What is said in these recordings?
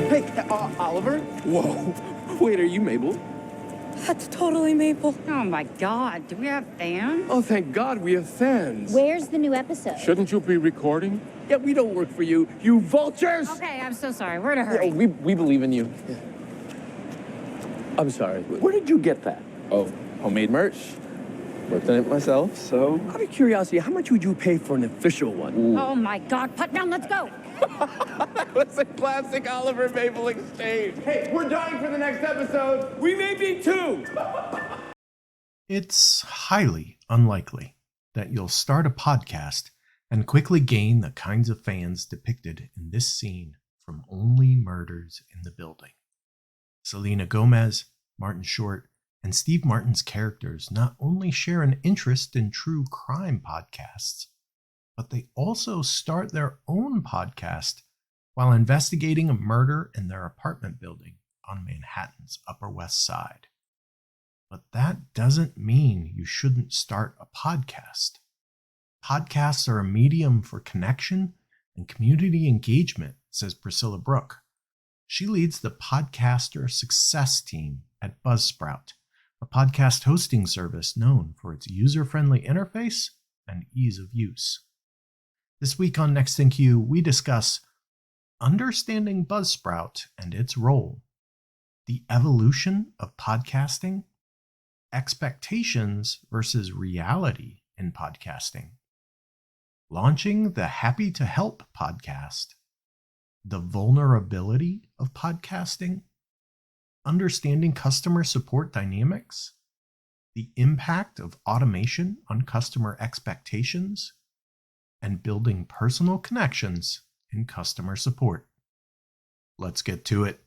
Hey, Oliver? Whoa. Wait, are you Mabel? That's totally Maple. Oh my God, do we have fans? Oh, thank God we have fans. Where's the new episode? Shouldn't you be recording? Yeah, we don't work for you, you vultures! Okay, I'm so sorry. We're in a hurry. Yeah, we believe in you. Yeah. I'm sorry. Where did you get that? Oh, homemade merch. Worked on it myself, so... Out of curiosity, how much would you pay for an official one? Ooh. Oh my God, put down, let's go. That was a classic Oliver Mabel exchange. Hey, we're dying for the next episode. We may be too. It's highly unlikely that you'll start a podcast and quickly gain the kinds of fans depicted in this scene from Only Murders in the Building. Selena Gomez, Martin Short, and Steve Martin's characters not only share an interest in true crime podcasts, but they also start their own podcast while investigating a murder in their apartment building on Manhattan's Upper West Side. But that doesn't mean you shouldn't start a podcast. Podcasts are a medium for connection and community engagement, says Priscilla Brooke. She leads the podcaster success team at Buzzsprout, a podcast hosting service known for its user-friendly interface and ease of use. This week on Next in Queue, we discuss understanding Buzzsprout and its role, the evolution of podcasting, expectations versus reality in podcasting, launching the Happy to Help podcast, the vulnerability of podcasting, understanding customer support dynamics, the impact of automation on customer expectations, and building personal connections in customer support. Let's get to it.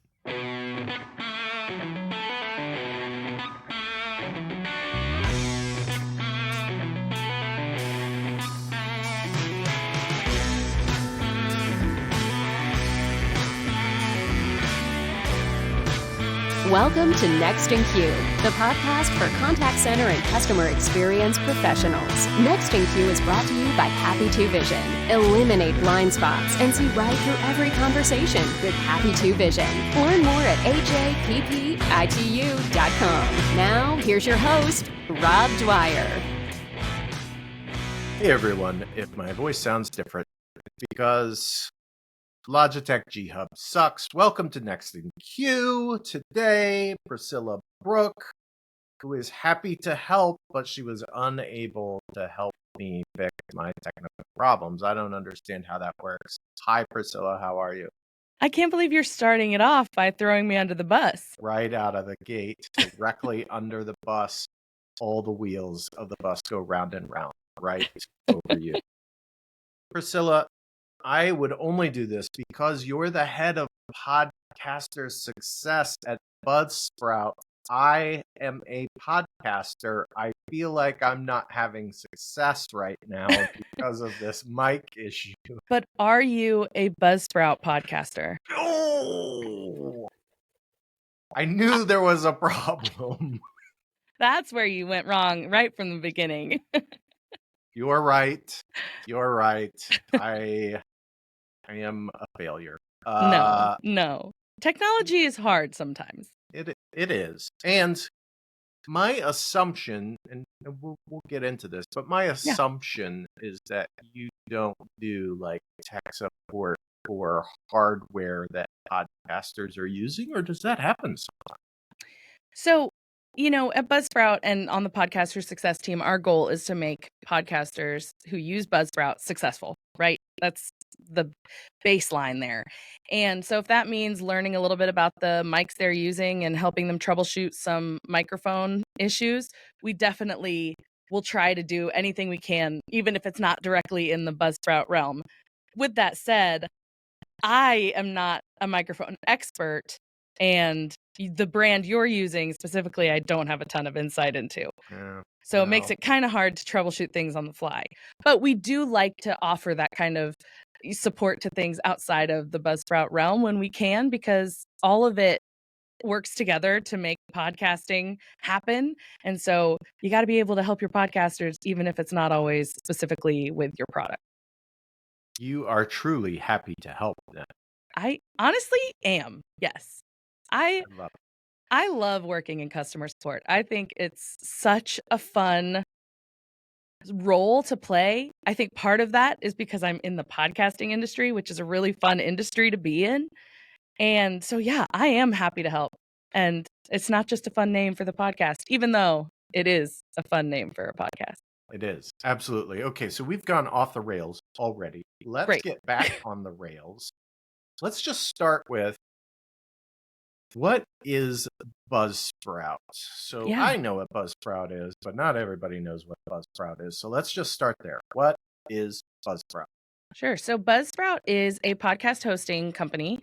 Welcome to Next in Queue, the podcast for contact center and customer experience professionals. Next in Queue is brought to you by Happy 2 Vision. Eliminate blind spots and see right through every conversation with Happy 2 Vision. Learn more at happitu.com. Now, here's your host, Rob Dwyer. Hey everyone, if my voice sounds different, it's because Logitech G Hub sucks. Welcome to Next in Queue. Today, Priscilla Brooke, who is happy to help, but she was unable to help me fix my technical problems. I don't understand how that works. Hi, Priscilla. How are you? I can't believe you're starting it off by throwing me under the bus. Right out of the gate, directly under the bus. All the wheels of the bus go round and round, right over you. Priscilla, I would only do this because you're the head of podcaster success at Buzzsprout. I am a podcaster. I feel like I'm not having success right now because of this mic issue. But are you a Buzzsprout podcaster? Oh, I knew there was a problem. That's where you went wrong right from the beginning. You're right. You're right. I am a failure. No. Technology is hard sometimes. It is. And my assumption, and we'll get into this, but my assumption is that you don't do like tech support for hardware that podcasters are using, or does that happen sometimes? So, at Buzzsprout and on the podcaster success team, our goal is to make podcasters who use Buzzsprout successful, right? That's the baseline there. And so if that means learning a little bit about the mics they're using and helping them troubleshoot some microphone issues, we definitely will try to do anything we can, even if it's not directly in the Buzzsprout realm. With that said, I am not a microphone expert, and the brand you're using specifically, I don't have a ton of insight into. So it makes it kind of hard to troubleshoot things on the fly. But we do like to offer that kind of support to things outside of the Buzzsprout realm when we can, because all of it works together to make podcasting happen. And so you got to be able to help your podcasters, even if it's not always specifically with your product. You are truly happy to help them. I honestly am. Yes. I love it. I love working in customer support. I think it's such a fun role to play. I think part of that is because I'm in the podcasting industry, which is a really fun industry to be in. And so, yeah, I am happy to help. And it's not just a fun name for the podcast, even though it is a fun name for a podcast. It is. Absolutely. Okay, so we've gone off the rails already. Let's Great. get back on the rails. Let's just start with, what is Buzzsprout? So Yeah. I know what Buzzsprout is, but not everybody knows what Buzzsprout is. So let's just start there. What is Buzzsprout? Sure. So Buzzsprout is a podcast hosting company,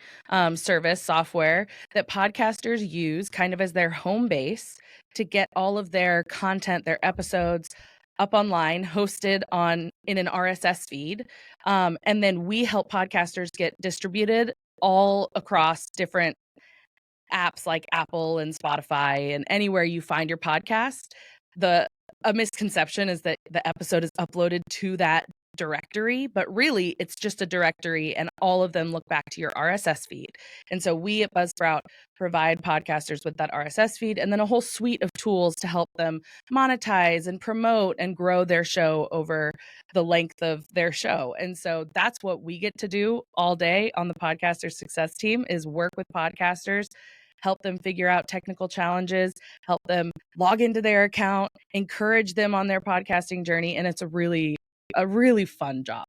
service software that podcasters use kind of as their home base to get all of their content, their episodes up online, hosted in an RSS feed. And then we help podcasters get distributed all across different apps like Apple and Spotify and anywhere you find your podcast. A misconception is that the episode is uploaded to that directory, but really it's just a directory and all of them look back to your RSS feed. And so we at Buzzsprout provide podcasters with that RSS feed and then a whole suite of tools to help them monetize and promote and grow their show over the length of their show. And so that's what we get to do all day on the Podcaster Success Team, is work with podcasters, help them figure out technical challenges, help them log into their account, encourage them on their podcasting journey. And it's a really fun job.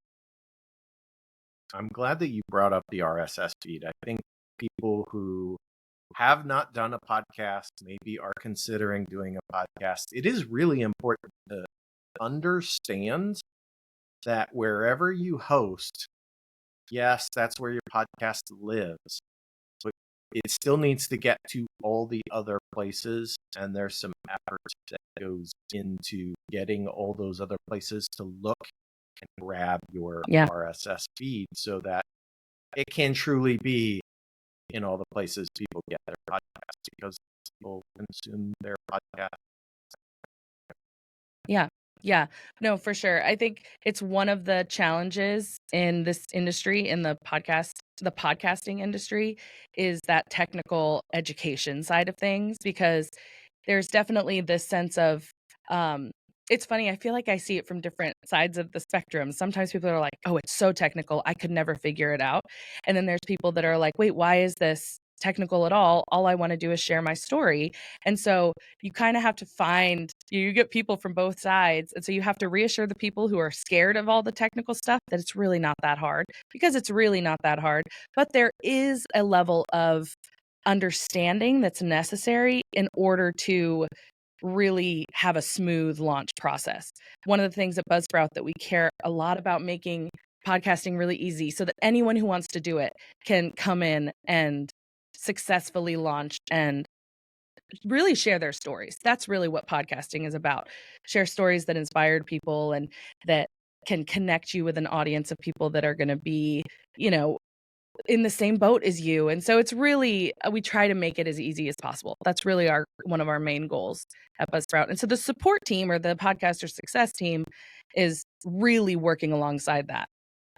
I'm glad that you brought up the RSS feed. I think people who have not done a podcast, maybe are considering doing a podcast, it is really important to understand that wherever you host, yes, that's where your podcast lives, but it still needs to get to all the other places, and there's some effort that goes into getting all those other places to look and grab your RSS feed so that it can truly be in all the places people get their podcasts, because people consume their podcasts. Yeah, no, for sure. I think it's one of the challenges in this industry, in the podcasting industry, is that technical education side of things, because there's definitely this sense of, it's funny, I feel like I see it from different sides of the spectrum. Sometimes people are like, oh, it's so technical, I could never figure it out. And then there's people that are like, wait, why is this technical at all? All I want to do is share my story. And so you kind of have to you get people from both sides. And so you have to reassure the people who are scared of all the technical stuff that it's really not that hard, because it's really not that hard. But there is a level of understanding that's necessary in order to really have a smooth launch process. One of the things at Buzzsprout that we care a lot about, making podcasting really easy so that anyone who wants to do it can come in and successfully launch and really share their stories. That's really what podcasting is about. Share stories that inspired people and that can connect you with an audience of people that are going to be, in the same boat as you. And so it's really, we try to make it as easy as possible. That's really one of our main goals at Buzzsprout. And so the support team, or the podcaster success team, is really working alongside that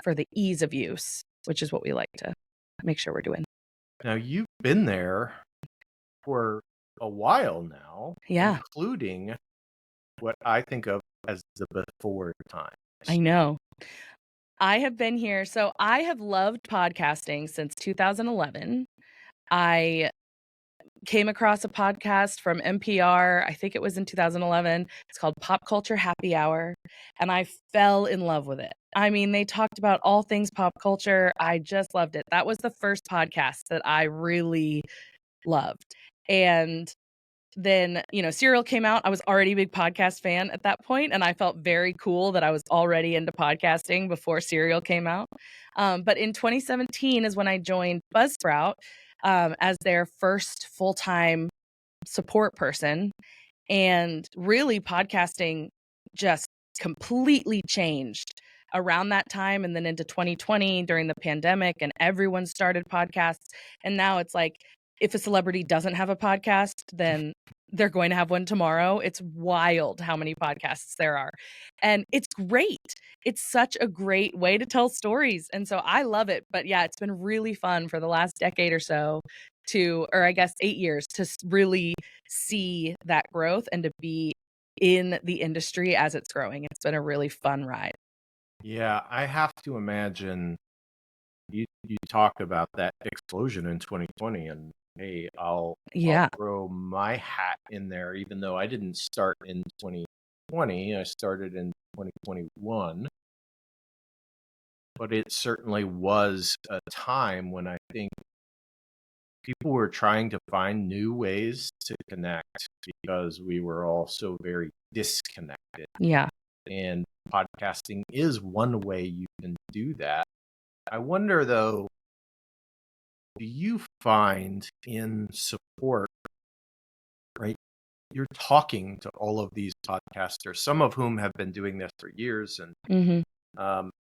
for the ease of use, which is what we like to make sure we're doing. Now, you've been there for a while now, including what I think of as the before times. I know. I have been here. So I have loved podcasting since 2011. I came across a podcast from NPR. I think it was in 2011. It's called Pop Culture Happy Hour. And I fell in love with it. I mean, they talked about all things pop culture. I just loved it. That was the first podcast that I really loved. And then, Serial came out. I was already a big podcast fan at that point, and I felt very cool that I was already into podcasting before Serial came out. But in 2017 is when I joined Buzzsprout as their first full-time support person. And really, podcasting just completely changed around that time, and then into 2020 during the pandemic, and everyone started podcasts. And now it's like if a celebrity doesn't have a podcast, then they're going to have one tomorrow. It's wild how many podcasts there are. And it's great. It's such a great way to tell stories. And so I love it. But yeah, it's been really fun for the last decade or so or I guess 8 years, to really see that growth and to be in the industry as it's growing. It's been a really fun ride. Yeah, I have to imagine you talked about that explosion in 2020, and hey, I'll throw my hat in there, even though I didn't start in 2020. I started in 2021. But it certainly was a time when I think people were trying to find new ways to connect because we were all so very disconnected. Yeah. And podcasting is one way you can do that. I wonder, though, do you find in support, right? You're talking to all of these podcasters, some of whom have been doing this for years, and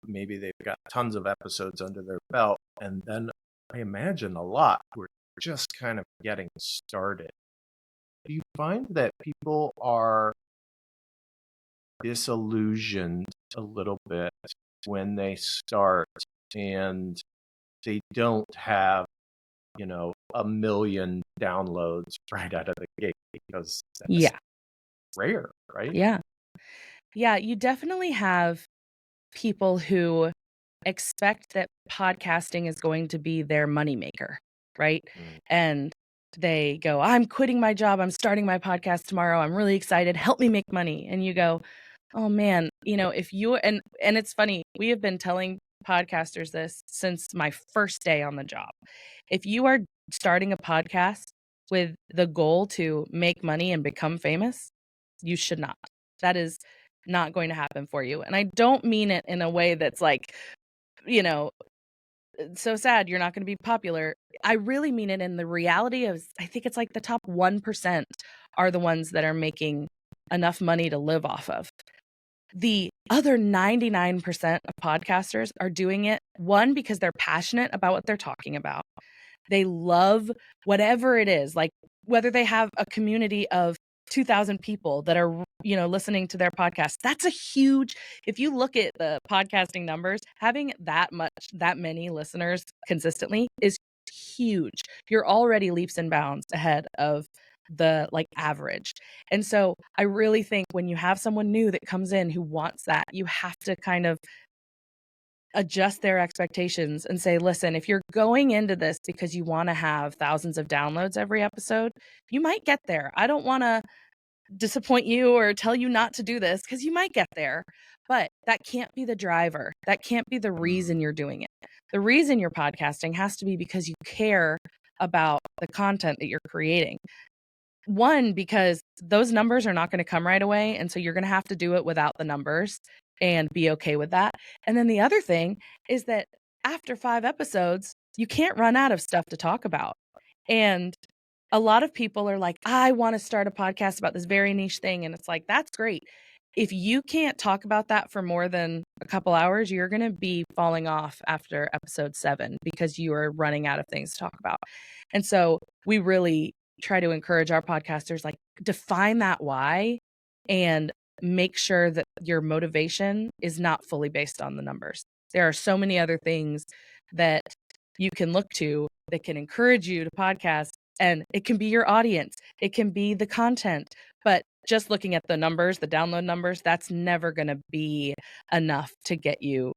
maybe they've got tons of episodes under their belt. And then I imagine a lot who are just kind of getting started. Do you find that people are disillusioned a little bit when they start and they don't have, 1 million downloads right out of the gate? Because that's rare, right? Yeah, you definitely have people who expect that podcasting is going to be their moneymaker, right? And they go, I'm quitting my job. I'm starting my podcast tomorrow. I'm really excited. Help me make money. And you go, oh man, if you, and it's funny, we have been telling podcasters this since my first day on the job. If you are starting a podcast with the goal to make money and become famous, you should not. That is not going to happen for you. And I don't mean it in a way that's like, so sad you're not going to be popular. I really mean it in the reality of, I think it's like the top 1% are the ones that are making enough money to live off of. The other 99% of podcasters are doing it, one, because they're passionate about what they're talking about. They love whatever it is, like whether they have a community of 2,000 people that are, listening to their podcast. That's a huge, if you look at the podcasting numbers, having that many listeners consistently is huge. You're already leaps and bounds ahead of the average. And so I really think when you have someone new that comes in who wants that, you have to kind of adjust their expectations and say, listen, if you're going into this because you want to have thousands of downloads every episode, you might get there. I don't want to disappoint you or tell you not to do this, because you might get there, but that can't be the driver. That can't be the reason you're doing it. The reason you're podcasting has to be because you care about the content that you're creating. One, because those numbers are not going to come right away, and so you're going to have to do it without the numbers and be okay with that. And then the other thing is that after 5 episodes, you can't run out of stuff to talk about. And a lot of people are like, I want to start a podcast about this very niche thing. And it's like, that's great. If you can't talk about that for more than a couple hours, you're going to be falling off after episode 7 because you are running out of things to talk about. And so we really try to encourage our podcasters, define that why and make sure that your motivation is not fully based on the numbers. There are so many other things that you can look to that can encourage you to podcast, and it can be your audience. It can be the content, but just looking at the numbers, the download numbers, that's never going to be enough to get you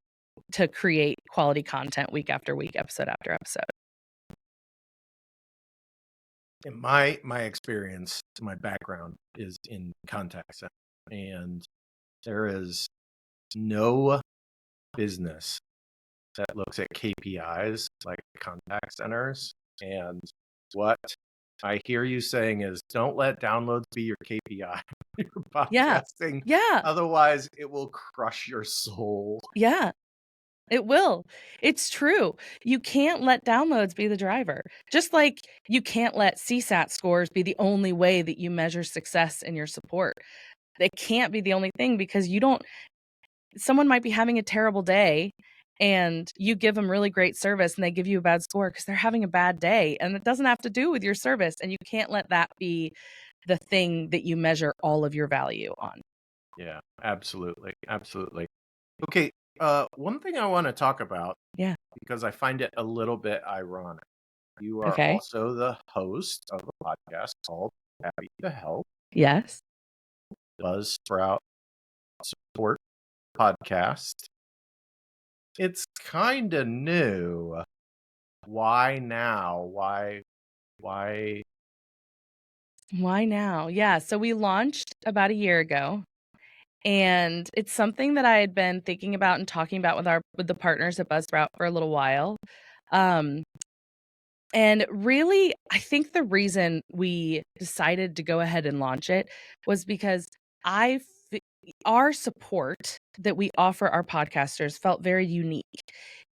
to create quality content week after week, episode after episode. In my experience, my background is in contact center, and there is no business that looks at KPIs like contact centers. And what I hear you saying is, don't let downloads be your KPI. You're podcasting. Yeah. Otherwise, it will crush your soul. Yeah. It will. It's true. You can't let downloads be the driver. Just like you can't let CSAT scores be the only way that you measure success in your support. It can't be the only thing, because someone might be having a terrible day and you give them really great service and they give you a bad score because they're having a bad day, and it doesn't have to do with your service, and you can't let that be the thing that you measure all of your value on. Yeah, absolutely. Absolutely. Okay, one thing I want to talk about, Yeah. because I find it a little bit ironic. You are Okay. also the host of a podcast called Happy to Help, Yes. Buzzsprout support podcast. It's kind of new. Why now? Why? Why now? Yeah. So we launched about a year ago, and it's something that I had been thinking about and talking about with the partners at Buzzsprout for a little while. Um, and really, I think the reason we decided to go ahead and launch it was because I f- our support that we offer our podcasters felt very unique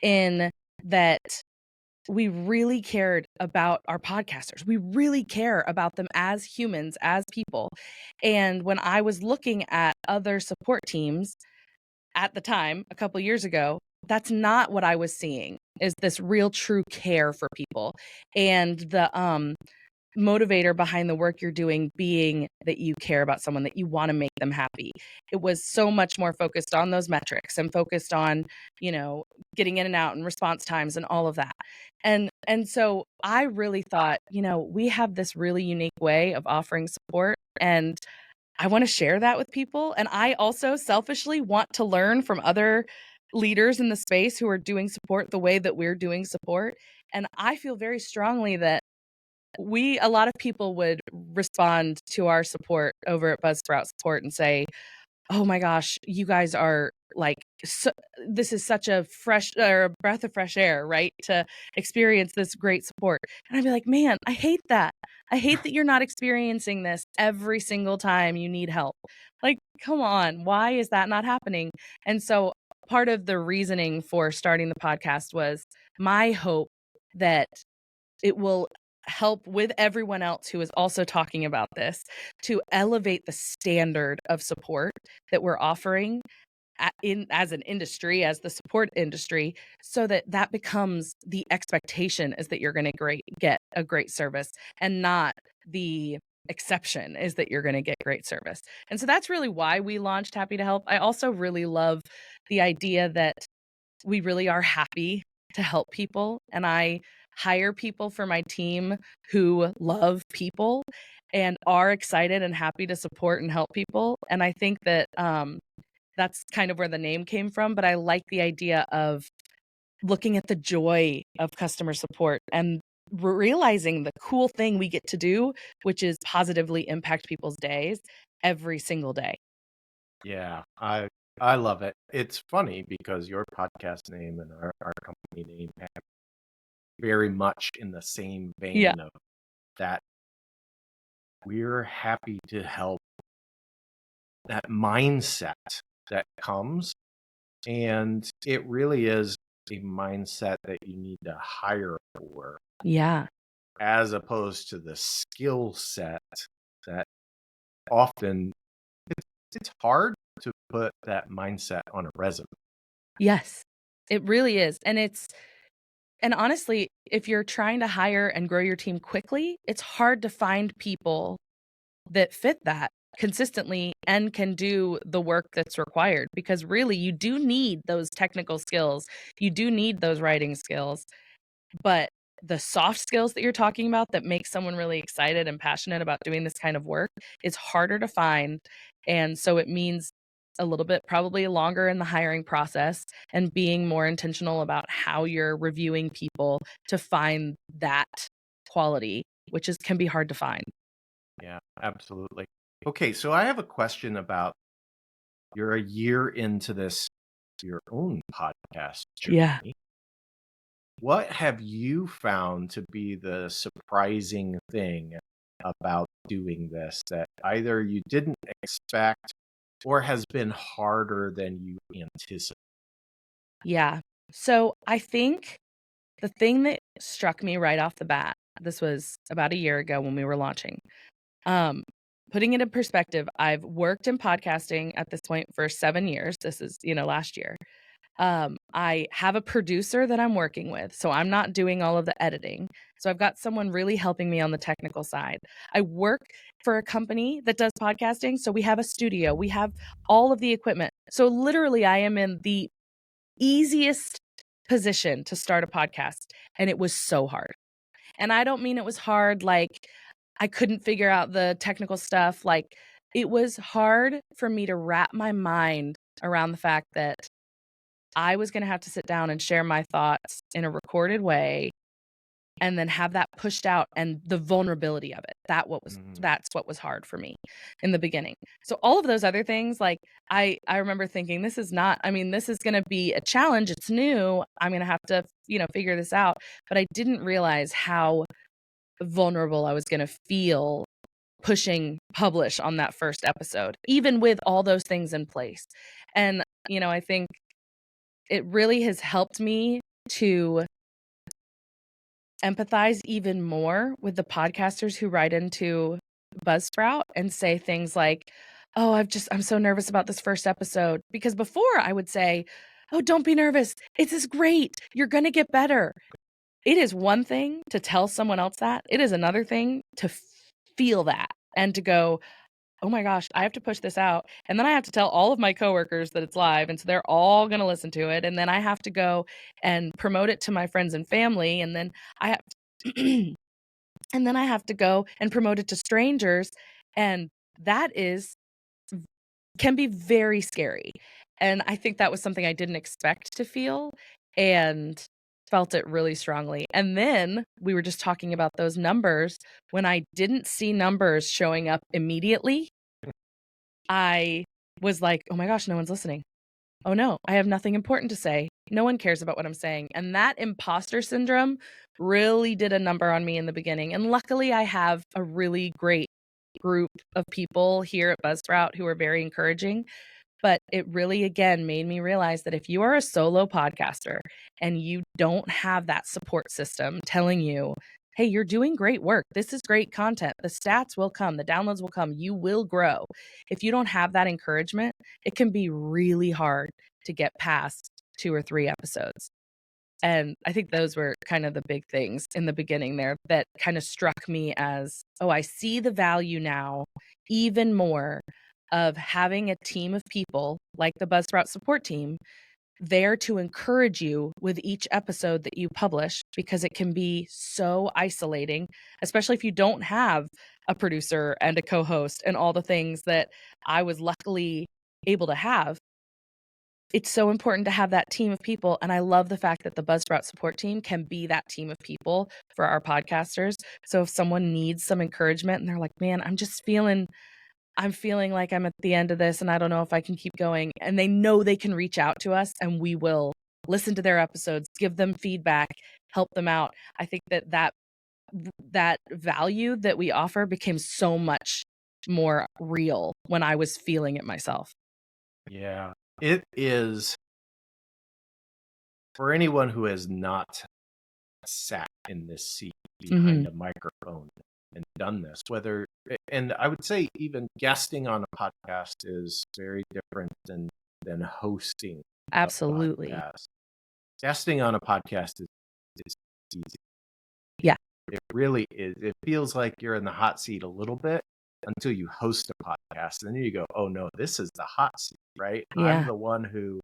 in that we really cared about our podcasters. We really care about them as humans, as people. And when I was looking at other support teams at the time, a couple years ago, that's not what I was seeing, is this real true care for people. And the motivator behind the work you're doing being that you care about someone, that you want to make them happy. It was so much more focused on those metrics and focused on, getting in and out and response times and all of that. And so I really thought, we have this really unique way of offering support, and I want to share that with people. And I also selfishly want to learn from other leaders in the space who are doing support the way that we're doing support. And I feel very strongly that a lot of people would respond to our support over at Buzzsprout support and say, "Oh my gosh, you guys are like, this is such a fresh or a breath of fresh air, right? To experience this great support." And I'd be like, "Man, I hate that. I hate that you're not experiencing this every single time you need help. Like, come on, why is that not happening?" And so part of the reasoning for starting the podcast was my hope that it will help with everyone else who is also talking about this to elevate the standard of support that we're offering as an industry, as the support industry, so that that becomes the expectation, is that you're going to get a great service, and not the exception is that you're going to get great service. And so that's really why we launched Happy to Help. I also really love the idea that we really are happy to help people, and I hire people for my team who love people and are excited and happy to support and help people. And I think that that's kind of where the name came from, but I like the idea of looking at the joy of customer support and realizing the cool thing we get to do, which is positively impact people's days every single day. Yeah, I love it. It's funny because your podcast name and our company name have very much in the same Yeah. vein of that. We're happy to help, that mindset that comes, and it really is a mindset that you need to hire for, Yeah. as opposed to the skill set that often it's hard to put that mindset on a resume. Yes, it really is. And honestly, if you're trying to hire and grow your team quickly, it's hard to find people that fit that consistently and can do the work that's required, because really you do need those technical skills. You do need those writing skills, but the soft skills that you're talking about that make someone really excited and passionate about doing this kind of work is harder to find. And so it means a little bit probably longer in the hiring process, and being more intentional about how you're reviewing people to find that quality, which can be hard to find. Yeah, absolutely. Okay, so I have a question about, you're a year into your own podcast journey. Yeah. What have you found to be the surprising thing about doing this that either you didn't expect or has been harder than you anticipated? Yeah. So I think the thing that struck me right off the bat, this was about a year ago when we were launching. Putting it in perspective, I've worked in podcasting at this point for 7 years. This is, last year. I have a producer that I'm working with, so I'm not doing all of the editing. So I've got someone really helping me on the technical side. I work for a company that does podcasting, so we have a studio, we have all of the equipment. So literally, I am in the easiest position to start a podcast, and it was so hard. And I don't mean it was hard like I couldn't figure out the technical stuff. Like, it was hard for me to wrap my mind around the fact that I was going to have to sit down and share my thoughts in a recorded way and then have that pushed out, and the vulnerability of it. That's what was hard for me in the beginning. So all of those other things, like I remember thinking, this is going to be a challenge. It's new. I'm going to have to, figure this out. But I didn't realize how vulnerable I was going to feel pushing publish on that first episode, even with all those things in place. And, I think it really has helped me to empathize even more with the podcasters who write into Buzzsprout and say things like, "Oh, I'm so nervous about this first episode." Because before I would say, "Oh, don't be nervous. It's great. You're going to get better." It is one thing to tell someone else that. It is another thing to feel that and to go, "Oh my gosh, I have to push this out." And then I have to tell all of my coworkers that it's live. And so they're all going to listen to it. And then I have to go and promote it to my friends and family. And then I have to, and then I have to go and promote it to strangers. And that can be very scary. And I think that was something I didn't expect to feel, and felt it really strongly. And then we were just talking about those numbers. When I didn't see numbers showing up immediately, I was like, "Oh my gosh, no one's listening. Oh no, I have nothing important to say. No one cares about what I'm saying." And that imposter syndrome really did a number on me in the beginning. And luckily, I have a really great group of people here at Buzzsprout who are very encouraging. But it really, again, made me realize that if you are a solo podcaster and you don't have that support system telling you, "Hey, you're doing great work. This is great content. The stats will come. The downloads will come. You will grow." If you don't have that encouragement, it can be really hard to get past 2 or 3 episodes. And I think those were kind of the big things in the beginning there that kind of struck me as, oh, I see the value now even more of having a team of people like the Buzzsprout support team there to encourage you with each episode that you publish, because it can be so isolating, especially if you don't have a producer and a co-host and all the things that I was luckily able to have. It's so important to have that team of people. And I love the fact that the Buzzsprout support team can be that team of people for our podcasters. So if someone needs some encouragement and they're like, "Man, I'm feeling like I'm at the end of this and I don't know if I can keep going," and they know they can reach out to us and we will listen to their episodes, give them feedback, help them out. I think that value that we offer became so much more real when I was feeling it myself. Yeah, it is. For anyone who has not sat in this seat behind a microphone and done this, and I would say even guesting on a podcast is very different than hosting. Absolutely. A podcast. Guesting on a podcast is easy. Yeah. It really is. It feels like you're in the hot seat a little bit until you host a podcast. And then you go, "Oh no, this is the hot seat," right? Yeah. I'm the one who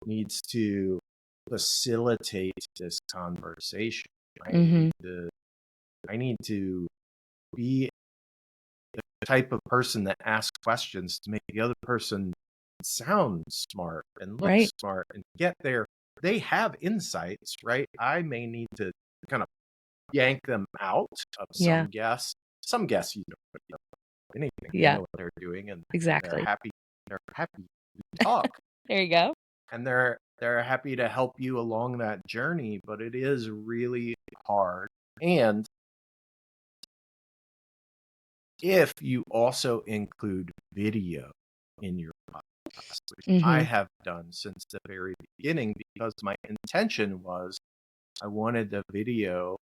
needs to facilitate this conversation. I need to be the type of person that asks questions to make the other person sound smart and look smart and get there. They have insights, right? I may need to kind of yank them out of some guests. Some guests, you don't know anything. They know what they're doing, and Exactly. They're happy to talk. There you go. And they're happy to help you along that journey, but it is really hard. And if you also include video in your podcast, which I have done since the very beginning, because my intention was I wanted the video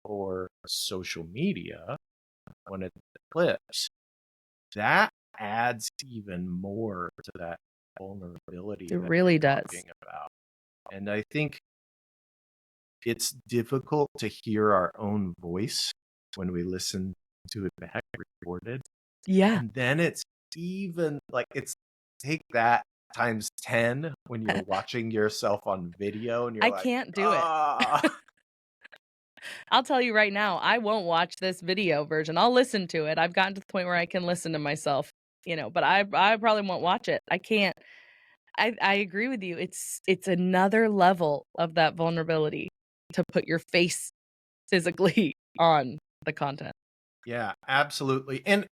for social media, I wanted the clips. That adds even more to that vulnerability. It really does. About. And I think it's difficult to hear our own voice when we listen to it back recorded. Yeah. And then it's even like it's take that times 10 when you're watching yourself on video and you're I like, can't do it. I'll tell you right now, I won't watch this video version. I'll listen to it. I've gotten to the point where I can listen to myself, but I probably won't watch it. I can't. I agree with you. It's another level of that vulnerability to put your face physically on the content. Yeah, absolutely. And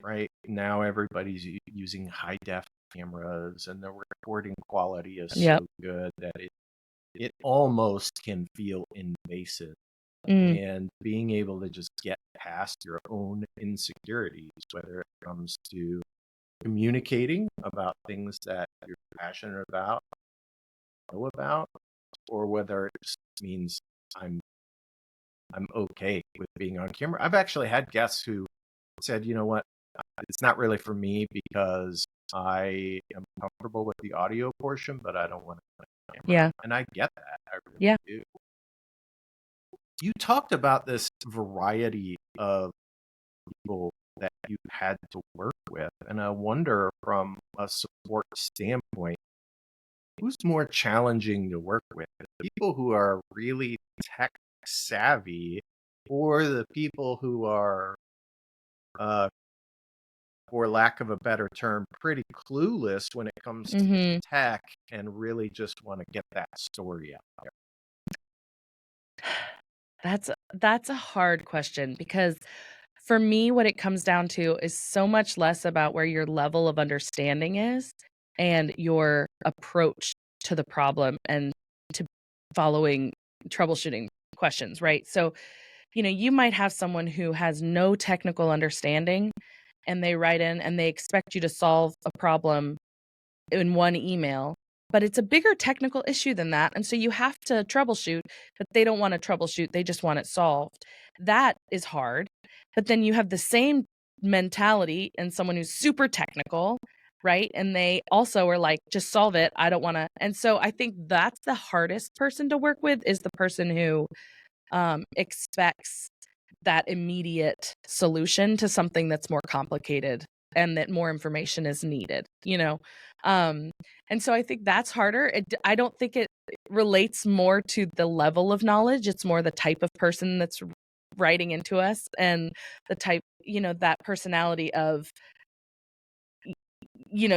right now everybody's using high def cameras and the recording quality is Yep. so good that it almost can feel invasive. Mm. And being able to just get past your own insecurities, whether it comes to communicating about things that you're passionate about, know about, or whether it just means I'm okay with being on camera. I've actually had guests who said, you know what, it's not really for me because I am comfortable with the audio portion, but I don't want to be on camera. Yeah. And I get that. I really Yeah. do. You talked about this variety of people that you had to work with, and I wonder from a support standpoint, who's more challenging to work with? The people who are really tech savvy or the people who are, for lack of a better term, pretty clueless when it comes to tech and really just want to get that story out there? That's a hard question because for me, what it comes down to is so much less about where your level of understanding is and your approach to the problem and to following troubleshooting questions, right? So, you might have someone who has no technical understanding and they write in and they expect you to solve a problem in one email, but it's a bigger technical issue than that. And so you have to troubleshoot, but they don't want to troubleshoot. They just want it solved. That is hard. But then you have the same mentality and someone who's super technical, right? And they also are like, just solve it. I don't want to. And so I think that's the hardest person to work with is the person who expects that immediate solution to something that's more complicated and that more information is needed, and so I think that's harder. I don't think it relates more to the level of knowledge. It's more the type of person that's writing into us and the type, that personality of,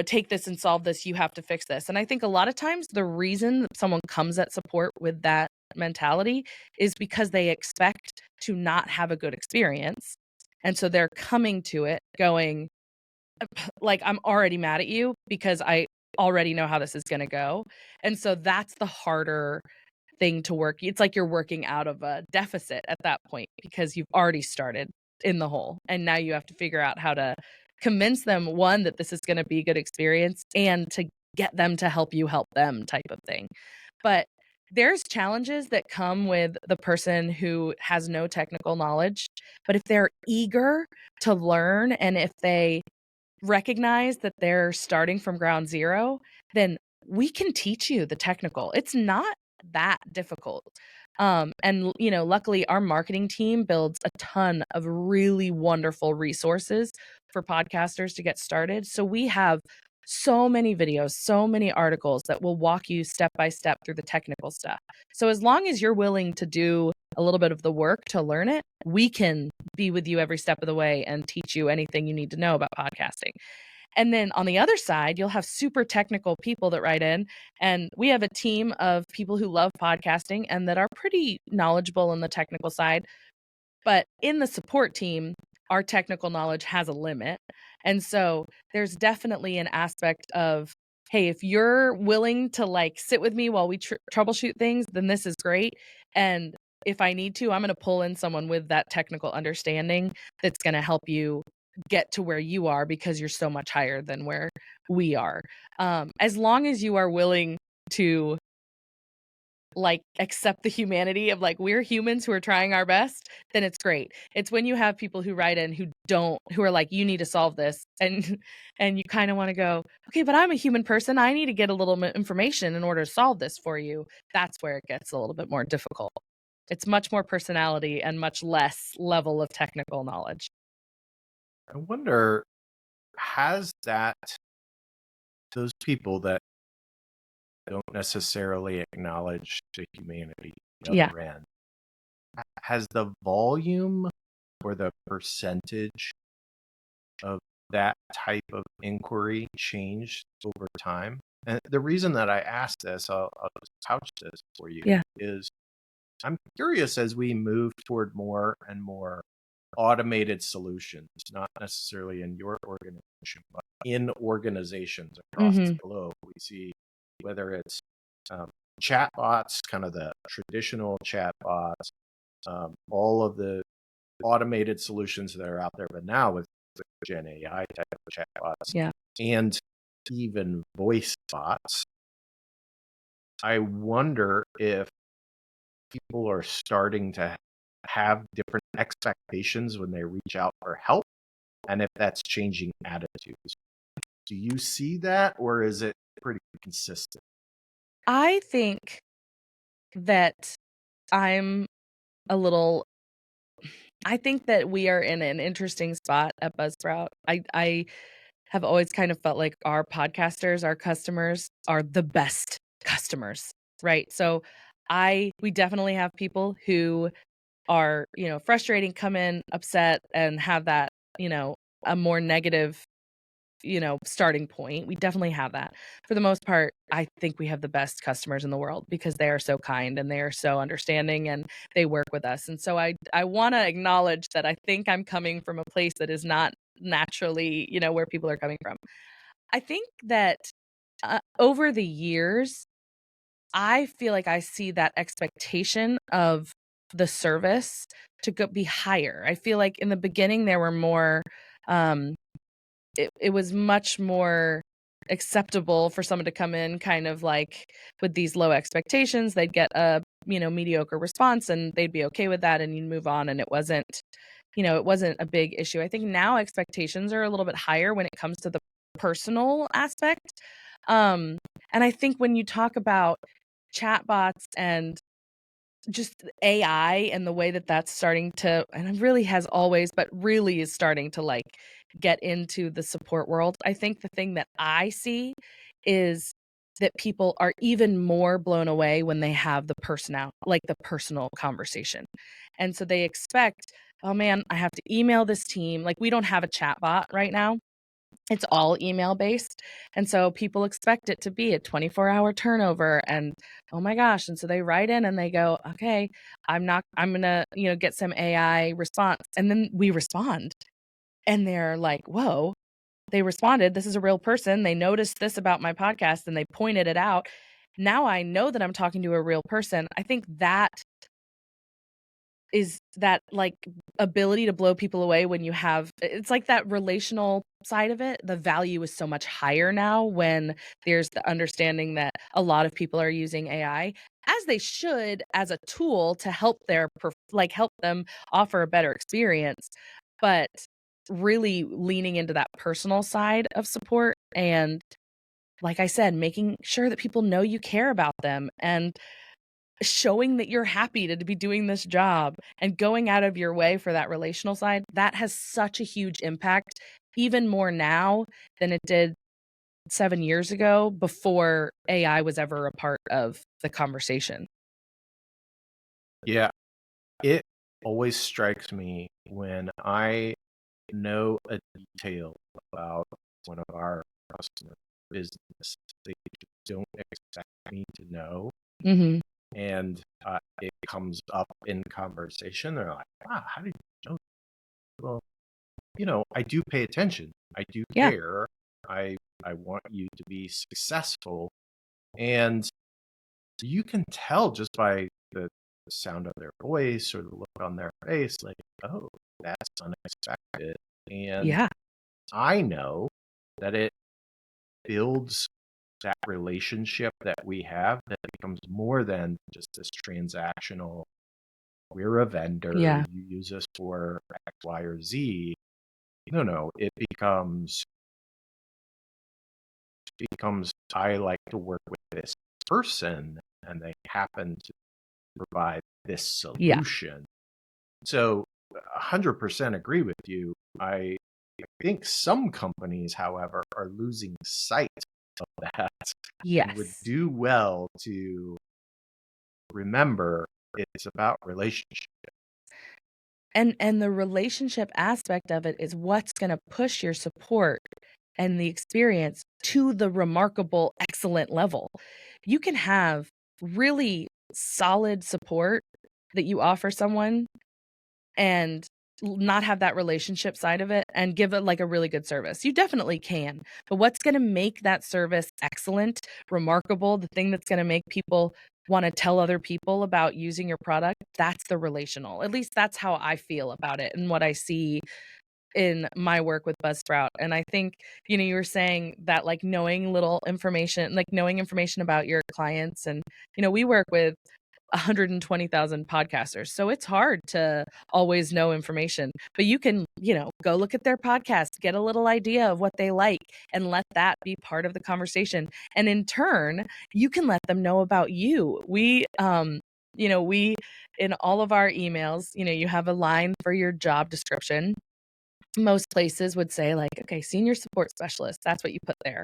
take this and solve this. You have to fix this. And I think a lot of times the reason that someone comes at support with that mentality is because they expect to not have a good experience. And so they're coming to it going, like, I'm already mad at you because I already know how this is going to go. And so that's the harder thing to work. It's like you're working out of a deficit at that point because you've already started in the hole. And now you have to figure out how to convince them, one, that this is going to be a good experience and to get them to help you help them type of thing. But there's challenges that come with the person who has no technical knowledge. But if they're eager to learn and if they recognize that they're starting from ground zero, then we can teach you the technical. It's not that difficult. And luckily our marketing team builds a ton of really wonderful resources for podcasters to get started. So we have so many videos, so many articles that will walk you step by step through the technical stuff. So as long as you're willing to do a little bit of the work to learn it, we can be with you every step of the way and teach you anything you need to know about podcasting. And then on the other side, you'll have super technical people that write in. And we have a team of people who love podcasting and that are pretty knowledgeable on the technical side. But in the support team, our technical knowledge has a limit. And so there's definitely an aspect of, hey, if you're willing to sit with me while we troubleshoot things, then this is great. And if I need to, I'm going to pull in someone with that technical understanding that's going to help you get to where you are because you're so much higher than where we are. As long as you are willing to like accept the humanity of like we're humans who are trying our best, then it's great. It's when you have people who write in who are like, you need to solve this, and and you kind of want to go, okay, but I'm a human person, I need to get a little bit information in order to solve this for you. That's where it gets a little bit more difficult. It's much more personality and much less level of technical knowledge. I wonder, has those people that don't necessarily acknowledge the humanity on the Yeah. other end, has the volume or the percentage of that type of inquiry changed over time? And the reason that I ask this, I'll just couch this for you, Yeah. is I'm curious as we move toward more and more automated solutions, not necessarily in your organization, but in organizations across the globe. We see whether it's chatbots, kind of the traditional chatbots, all of the automated solutions that are out there, but now with the Gen AI type of chatbots, Yeah. and even voice bots. I wonder if people are starting to have different expectations when they reach out for help, and if that's changing attitudes. Do you see that, or is it pretty consistent? I think that I'm a little I think that we are in an interesting spot at Buzzsprout. I have always kind of felt like our podcasters, our customers are the best customers, right? So we definitely have people who are, frustrating, come in upset and have that, a more negative, starting point. We definitely have that. For the most part, I think we have the best customers in the world because they are so kind and they are so understanding and they work with us. And so I want to acknowledge that I think I'm coming from a place that is not naturally, where people are coming from. I think that over the years, I feel like I see that expectation of the service to be higher. I feel like in the beginning there were more um it was much more acceptable for someone to come in kind of like with these low expectations. They'd get a, mediocre response and they'd be okay with that and you'd move on, and it wasn't a big issue. I think now expectations are a little bit higher when it comes to the personal aspect. And I think when you talk about chatbots and just AI and the way that that's starting to, and it really has always, but really is starting to like get into the support world. I think the thing that I see is that people are even more blown away when they have the personal conversation. And so they expect, oh man, I have to email this team. Like we don't have a chat bot right now. It's all email based. And so people expect it to be a 24-hour turnover and oh my gosh. And so they write in and they go, okay, I'm going to, get some AI response. And then we respond and they're like, whoa, they responded. This is a real person. They noticed this about my podcast and they pointed it out. Now I know that I'm talking to a real person. I think that is that like ability to blow people away when you have it's like that relational side of it. The value is so much higher now when there's the understanding that a lot of people are using AI as they should as a tool to help help them offer a better experience, but really leaning into that personal side of support and like I said, making sure that people know you care about them and showing that you're happy to be doing this job and going out of your way for that relational side, that has such a huge impact, even more now than it did 7 years ago before AI was ever a part of the conversation. Yeah, it always strikes me when I know a detail about one of our customer business they don't expect me to know. Mm-hmm. And it comes up in conversation. They're like, wow, how did you know? Well, I do pay attention. I do Yeah. care. I want you to be successful. And you can tell just by the sound of their voice or the look on their face, like, oh, that's unexpected. And Yeah. I know that it builds that relationship that we have that becomes more than just this transactional, we're a vendor, Yeah. you use us for X, Y, or Z. No, it becomes I like to work with this person and they happen to provide this Yeah. solution. So 100% agree with you. I think some companies, however, are losing sight of that and would Yes. do well to remember it's about relationship. And the relationship aspect of it is what's going to push your support and the experience to the remarkable, excellent level. You can have really solid support that you offer someone and not have that relationship side of it and give it like a really good service. You definitely can. But what's going to make that service excellent, remarkable, the thing that's going to make people want to tell other people about using your product, that's the relational. At least that's how I feel about it and what I see in my work with Buzzsprout. And I think, you were saying that like knowing little information, like knowing information about your clients. And, we work with 120,000 podcasters. So it's hard to always know information, but you can, go look at their podcast, get a little idea of what they like and let that be part of the conversation. And in turn, you can let them know about you. We in all of our emails, you have a line for your job description. Most places would say like, okay, senior support specialist, that's what you put there.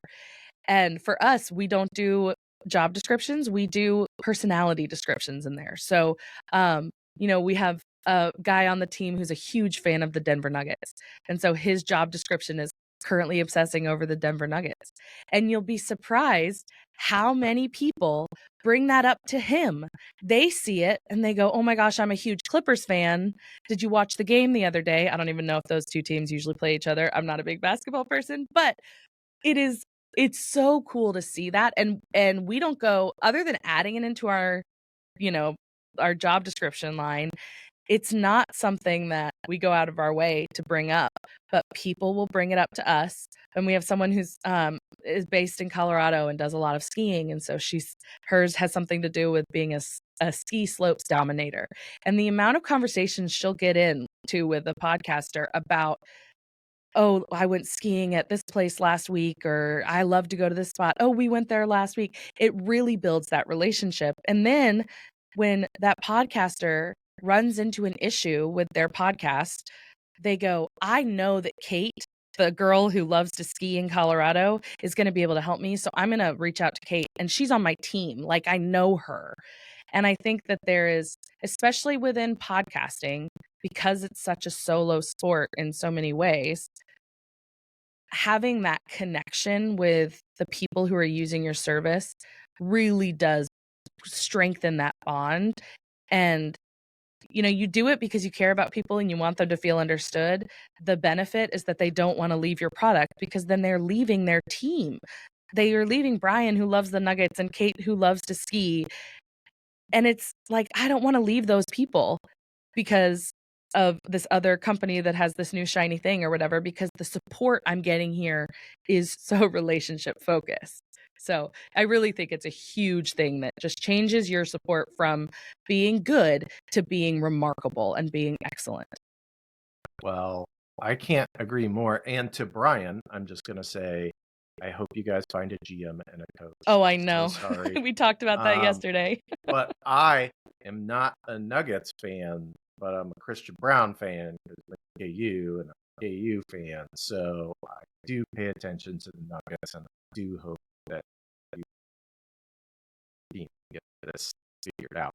And for us, we don't do job descriptions, we do personality descriptions in there. So, we have a guy on the team who's a huge fan of the Denver Nuggets. And so his job description is currently obsessing over the Denver Nuggets. And you'll be surprised how many people bring that up to him. They see it and they go, oh my gosh, I'm a huge Clippers fan. Did you watch the game the other day? I don't even know if those two teams usually play each other. I'm not a big basketball person, but it's so cool to see that. And we don't go, other than adding it into our job description line, it's not something that we go out of our way to bring up, but people will bring it up to us. And we have someone who's is based in Colorado and does a lot of skiing, and so hers has something to do with being a ski slopes dominator. And the amount of conversations she'll get into with a podcaster about, oh, I went skiing at this place last week, or I love to go to this spot. Oh, we went there last week. It really builds that relationship. And then when that podcaster runs into an issue with their podcast, they go, I know that Kate, the girl who loves to ski in Colorado, is going to be able to help me. So I'm going to reach out to Kate, and she's on my team. Like, I know her. And I think that there is, especially within podcasting, because it's such a solo sport in so many ways, having that connection with the people who are using your service really does strengthen that bond. And you do it because you care about people and you want them to feel understood. The benefit is that they don't want to leave your product, because then they're leaving their team. They are leaving Brian, who loves the Nuggets, and Kate, who loves to ski. And it's like, I don't want to leave those people because of this other company that has this new shiny thing or whatever, because the support I'm getting here is so relationship focused. So I really think it's a huge thing that just changes your support from being good to being remarkable and being excellent. Well, I can't agree more. And to Brian, I'm just going to say, I hope you guys find a GM and a coach. Oh, I know. So sorry. We talked about that yesterday. But I am not a Nuggets fan, but I'm a Christian Brown fan because I'm a KU and I'm a KU fan. So I do pay attention to the Nuggets, and I do hope that you get this figured out.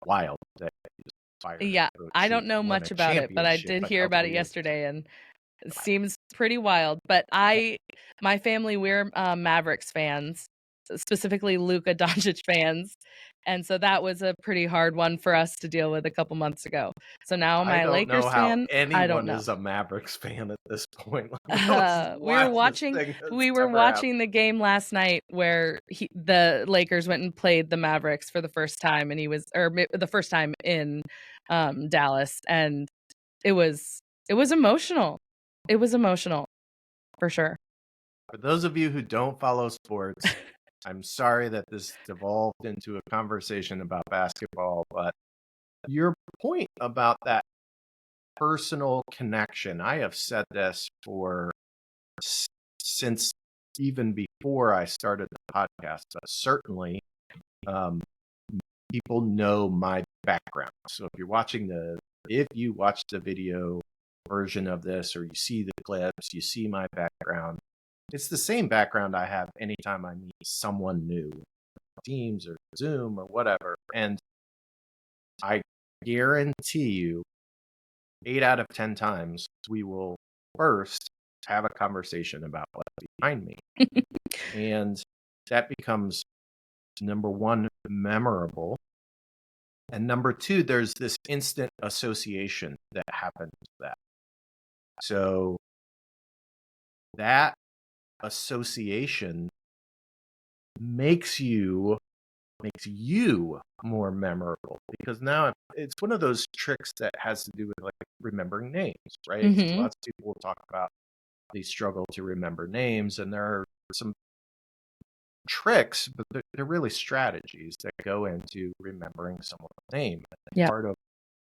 Wild that you just fired Yeah, a coach I don't who know won much a about it, but I championship did a hear couple about it years yesterday, and it seems pretty wild. But my family, we're Mavericks fans, specifically Luka Doncic fans, and so that was a pretty hard one for us to deal with a couple months ago. So now am I a Lakers fan? I don't Anyone know. is a Mavericks fan at this point. We were watching the game last night where the Lakers went and played the Mavericks for the first time, and the first time in Dallas, and it was emotional. It was emotional for sure. For those of you who don't follow sports, I'm sorry that this devolved into a conversation about basketball, but your point about that personal connection, I have said this for since even before I started the podcast, but certainly um, people know my background. So if you watch the video version of this, or you see the clips, you see my background, it's the same background I have anytime I meet someone new, Teams or Zoom or whatever. And I guarantee you 8 out of 10 times we will first have a conversation about what's behind me. And that becomes number one, memorable. And number two, there's this instant association that happens with that. So that association makes you more memorable, because now it's one of those tricks that has to do with like remembering names, right? Mhm. Lots of people will talk about they struggle to remember names, and there are some tricks, but they're really strategies that go into remembering someone's name. And Yeah. part of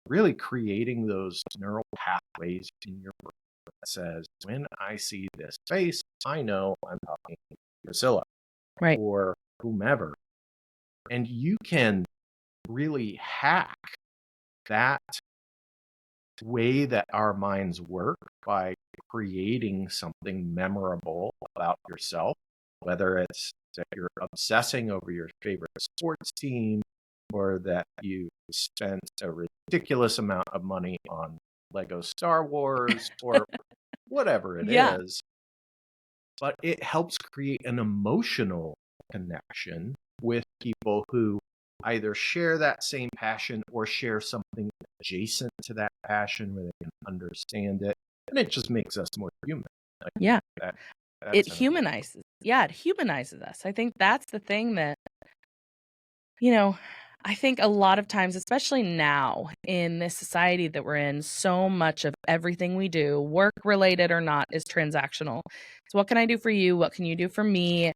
really creating those neural pathways in your brain that says, when I see this face, I know I'm talking to Priscilla Right. or whomever. And you can really hack that way that our minds work by creating something memorable about yourself, whether it's that you're obsessing over your favorite sports team, or that you spent a ridiculous amount of money on Lego Star Wars, or whatever it Yeah. is. But it helps create an emotional connection with people who either share that same passion or share something adjacent to that passion where they can understand it. And it just makes us more human. Like Yeah. that, It that's an humanizes. Yeah, it humanizes us. I think that's the thing that, you know, I think a lot of times, especially now in this society that we're in, so much of everything we do, work related or not, is transactional. So, what can I do for you? What can you do for me?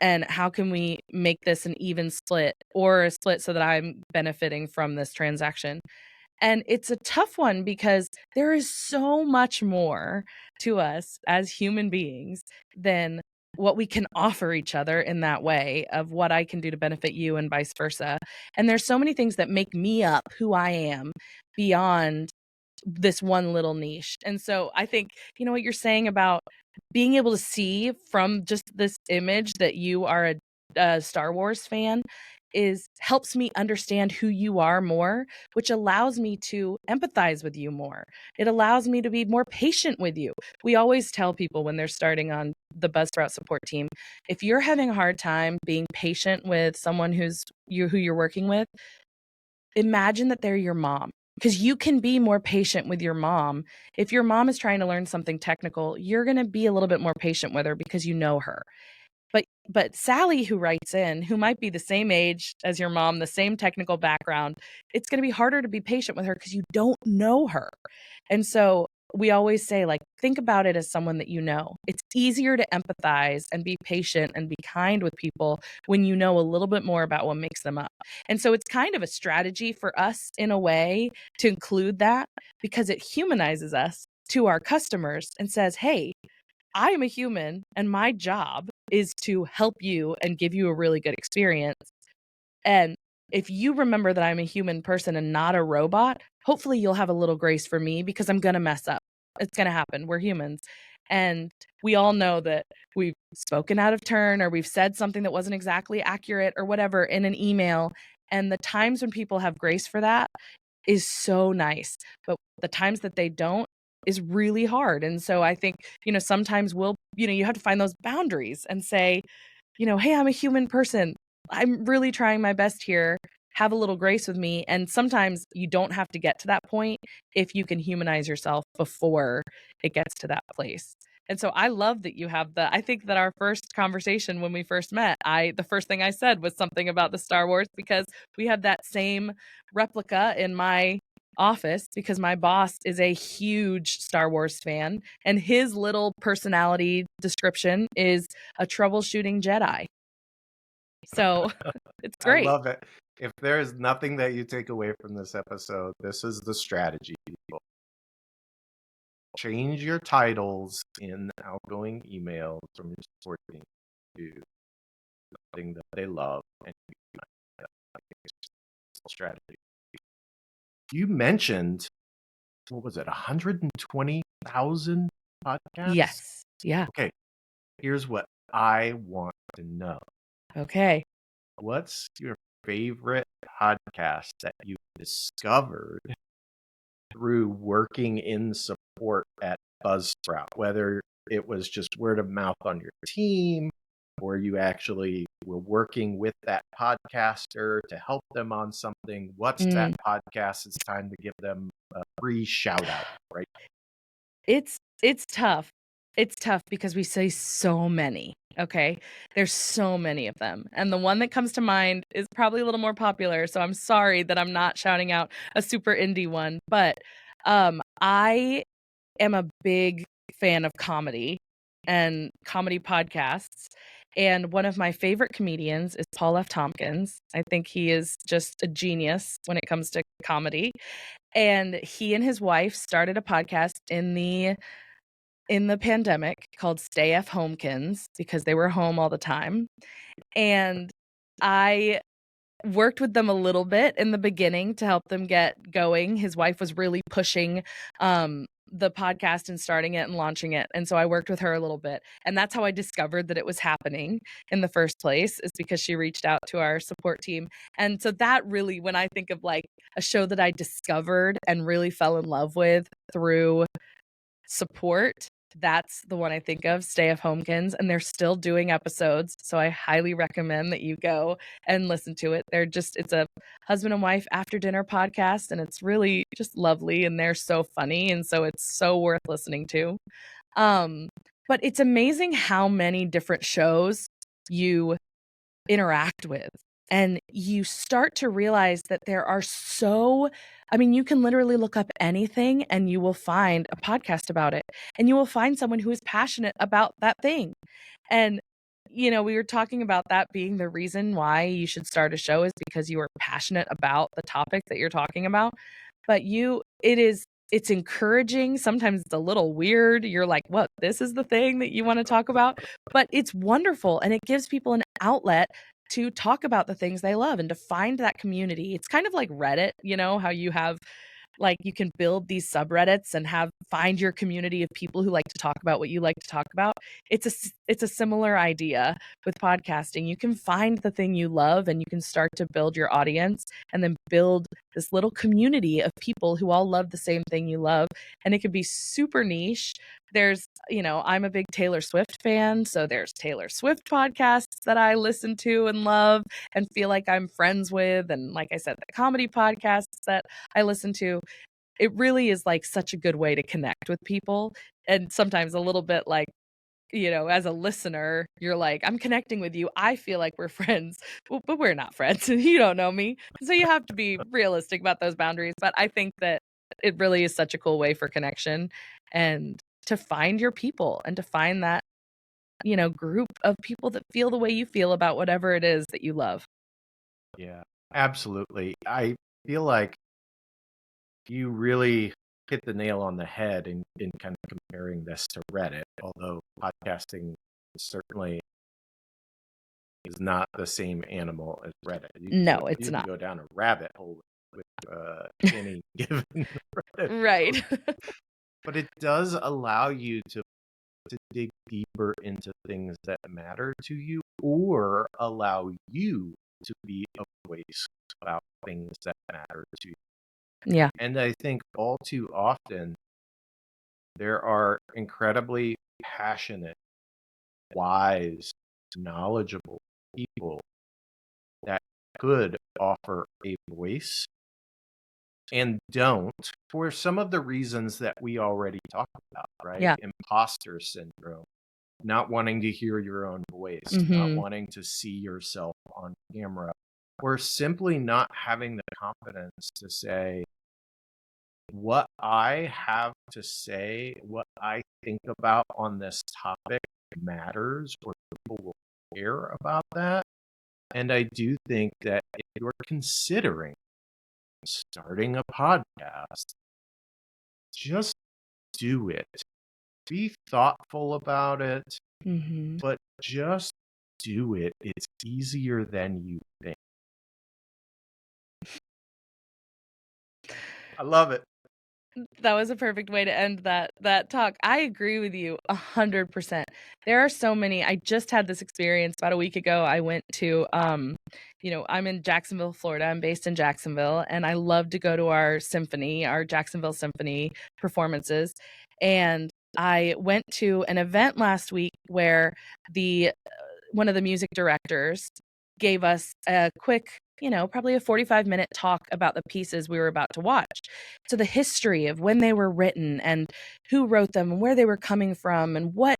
And how can we make this an even split, or a split so that I'm benefiting from this transaction? And it's a tough one because there is so much more to us as human beings than what we can offer each other in that way of what I can do to benefit you and vice versa. And there's so many things that make me up who I am beyond this one little niche. And so I think, you know, what you're saying about being able to see from just this image that you are a Star Wars fan helps me understand who you are more, which allows me to empathize with you more. It allows me to be more patient with you. We always tell people when they're starting on the Buzzsprout support team, if you're having a hard time being patient with someone who you're working with, imagine that they're your mom, because you can be more patient with your mom. If your mom is trying to learn something technical, you're going to be a little bit more patient with her because you know her. But Sally, who writes in, who might be the same age as your mom, the same technical background, it's going to be harder to be patient with her because you don't know her. And so we always say, like, think about it as someone that you know. It's easier to empathize and be patient and be kind with people when you know a little bit more about what makes them up. And so it's kind of a strategy for us in a way to include that, because it humanizes us to our customers and says, hey, I am a human and my job is to help you and give you a really good experience. And if you remember that I'm a human person and not a robot, hopefully you'll have a little grace for me, because I'm going to mess up. It's going to happen. We're humans. And we all know that we've spoken out of turn, or we've said something that wasn't exactly accurate or whatever in an email. And the times when people have grace for that is so nice. But the times that they don't is really hard. And so I think, you know, sometimes you have to find those boundaries and say, you know, hey, I'm a human person. I'm really trying my best here. Have a little grace with me. And sometimes you don't have to get to that point if you can humanize yourself before it gets to that place. And so I love that you have I think that our first conversation when we first met, the first thing I said was something about the Star Wars, because we have that same replica in my office, because my boss is a huge Star Wars fan, and his little personality description is a troubleshooting Jedi. So it's I great. love it. If there is nothing that you take away from this episode, this is the strategy, people. Change your titles in outgoing emails from your support team to something that they love and strategy. You mentioned, what was it, 120,000 podcasts? Yes. Yeah. Okay, here's what I want to know. Okay. What's your favorite podcast that you discovered through working in support at Buzzsprout? Whether it was just word of mouth on your team, or you actually were working with that podcaster to help them on something. What's that podcast? It's time to give them a free shout out, right? It's tough. It's tough because we say so many, okay? There's so many of them, and the one that comes to mind is probably a little more popular, so I'm sorry that I'm not shouting out a super indie one, but, I am a big fan of comedy and comedy podcasts, and one of my favorite comedians is Paul F. Tompkins. I think he is just a genius when it comes to comedy, and he and his wife started a podcast in the pandemic called Stay F Homekins because they were home all the time. And I worked with them a little bit in the beginning to help them get going. His wife was really pushing the podcast and starting it and launching it. And so I worked with her a little bit. And that's how I discovered that it was happening in the first place, is because she reached out to our support team. And so that really, when I think of like a show that I discovered and really fell in love with through support, that's the one I think of, Stay of Homekins, and they're still doing episodes, so I highly recommend that you go and listen to it. It's a husband and wife after dinner podcast, and it's really just lovely, and they're so funny, and so it's so worth listening to. But it's amazing how many different shows you interact with. And you start to realize that there are you can literally look up anything and you will find a podcast about it. And you will find someone who is passionate about that thing. And, we were talking about that being the reason why you should start a show is because you are passionate about the topic that you're talking about. But it's encouraging. Sometimes it's a little weird. You're like, what? This is the thing that you want to talk about? But it's wonderful. And it gives people an outlet to talk about the things they love and to find that community. It's kind of like Reddit, how you have you can build these subreddits and find your community of people who like to talk about what you like to talk about. It's a similar idea with podcasting. You can find the thing you love and you can start to build your audience and then build this little community of people who all love the same thing you love. And it can be super niche. There's, I'm a big Taylor Swift fan, so there's Taylor Swift podcasts that I listen to and love and feel like I'm friends with. And like I said, the comedy podcasts that I listen to. It really is like such a good way to connect with people. And sometimes a little bit like, as a listener, you're like, I'm connecting with you. I feel like we're friends, but we're not friends. You don't know me. So you have to be realistic about those boundaries. But I think that it really is such a cool way for connection and to find your people and to find that, group of people that feel the way you feel about whatever it is that you love. Yeah, absolutely. I feel like you really hit the nail on the head in kind of comparing this to Reddit, although podcasting certainly is not the same animal as Reddit. No, it's you not. can go down a rabbit hole with any given Reddit. Right. But it does allow you to dig deeper into things that matter to you or allow you to be a voice about things that matter to you. Yeah. And I think all too often there are incredibly passionate, wise, knowledgeable people that could offer a voice and don't, for some of the reasons that we already talked about, right? Yeah. Imposter syndrome, not wanting to hear your own voice, not wanting to see yourself on camera, or simply not having the confidence to say, what I have to say, what I think about on this topic matters, or people will care about that. And I do think that if you're considering starting a podcast, just do it. Be thoughtful about it, Mm-hmm. but just do it. It's easier than you think. I love it. That was a perfect way to end that talk. I agree with you 100%. There are so many. I just had this experience about a week ago. I went to I'm in Jacksonville, Florida. I'm based in Jacksonville, and I love to go to our symphony, our Jacksonville Symphony performances. And I went to an event last week where the one of the music directors gave us a quick, probably a 45-minute talk about the pieces we were about to watch. So the history of when they were written and who wrote them and where they were coming from and what,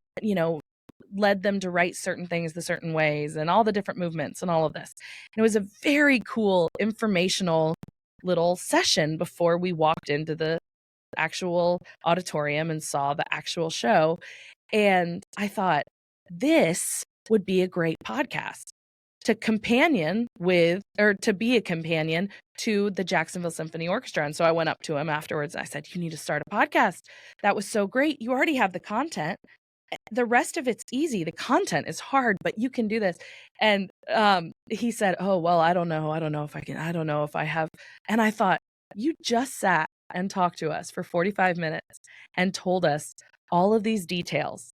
led them to write certain things the certain ways and all the different movements and all of this. And it was a very cool informational little session before we walked into the actual auditorium and saw the actual show. And I thought, this would be a great podcast to be a companion to the Jacksonville Symphony Orchestra. And so I went up to him afterwards and I said, you need to start a podcast. That was so great. You already have the content. The rest of it's easy. The content is hard, but you can do this. And he said, oh, well, I don't know. I don't know if I can. I don't know if I have. And I thought, you just sat and talked to us for 45 minutes and told us all of these details.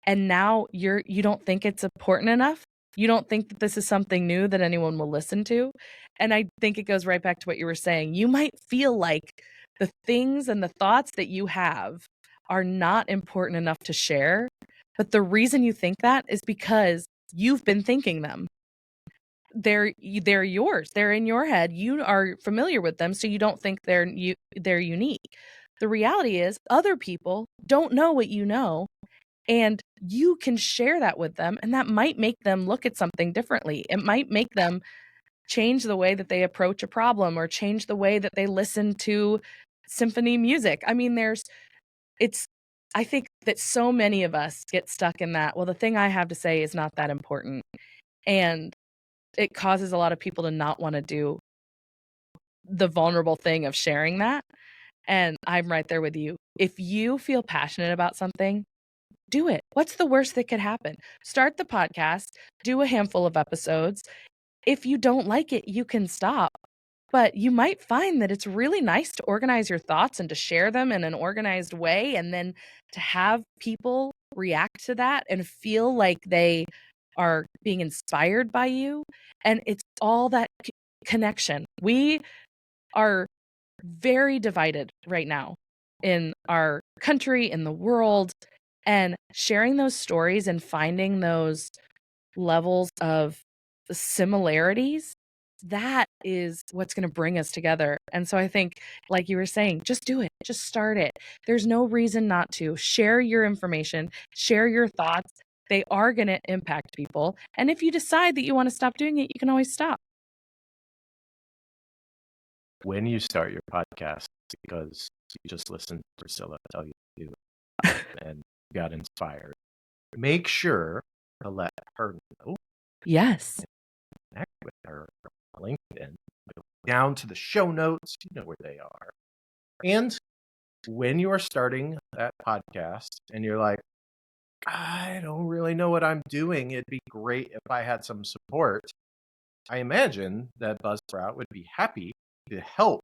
And now you don't think it's important enough? You don't think that this is something new that anyone will listen to? And I think it goes right back to what you were saying. You might feel like the things and the thoughts that you have are not important enough to share, but the reason you think that is because you've been thinking them. They're yours. They're in your head. You are familiar with them, so you don't think they're unique. The reality is other people don't know what you know, and you can share that with them, and that might make them look at something differently. It might make them change the way that they approach a problem or change the way that they listen to symphony music. I mean, I think that so many of us get stuck in that, well, the thing I have to say is not that important. And it causes a lot of people to not want to do the vulnerable thing of sharing that. And I'm right there with you. If you feel passionate about something, do it. What's the worst that could happen? Start the podcast, do a handful of episodes. If you don't like it, you can stop. But you might find that it's really nice to organize your thoughts and to share them in an organized way, and then to have people react to that and feel like they are being inspired by you. And it's all that connection. We are very divided right now in our country, in the world, and sharing those stories and finding those levels of similarities, that is what's going to bring us together. And so I think, like you were saying, just do it. Just start it. There's no reason not to. Share your information, share your thoughts. They are going to impact people. And if you decide that you want to stop doing it, you can always stop. When you start your podcast, because you just listened to Priscilla tell you to do it and got inspired, make sure to let her know. Yes. Connect with her on LinkedIn. Go down to the show notes. You know where they are. And when you are starting that podcast and you're like, I don't really know what I'm doing, it'd be great if I had some support. I imagine that Buzzsprout would be happy to help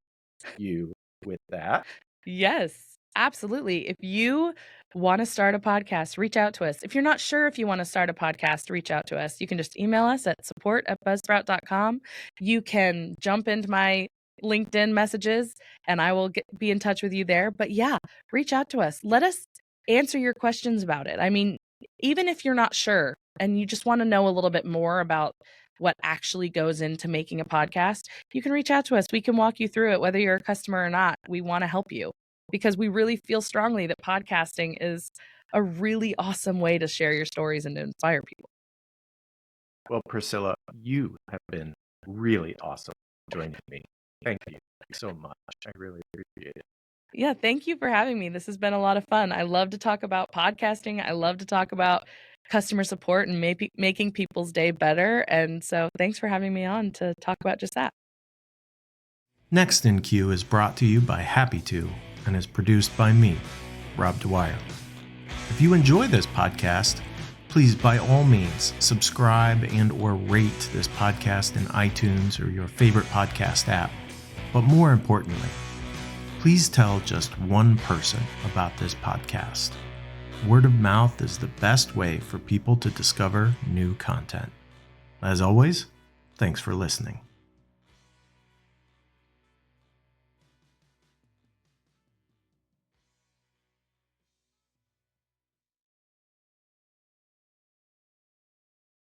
you with that. Yes, absolutely. If you want to start a podcast, reach out to us. If you're not sure if you want to start a podcast, reach out to us. You can just email us at support@buzzsprout.com. You can jump into my LinkedIn messages and I will be in touch with you there. But yeah, reach out to us. Let us answer your questions about it. I mean, even if you're not sure and you just want to know a little bit more about what actually goes into making a podcast, you can reach out to us. We can walk you through it, whether you're a customer or not. We want to help you because we really feel strongly that podcasting is a really awesome way to share your stories and to inspire people. Well, Priscilla, you have been really awesome joining me. Thank you so much. I really appreciate it. Yeah, thank you for having me. This has been a lot of fun. I love to talk about podcasting. I love to talk about customer support and making people's day better. And so thanks for having me on to talk about just that. Next in Queue is brought to you by Happy To and is produced by me, Rob Dwyer. If you enjoy this podcast, please by all means subscribe and or rate this podcast in iTunes or your favorite podcast app. But more importantly, please tell just one person about this podcast. Word of mouth is the best way for people to discover new content. As always, thanks for listening.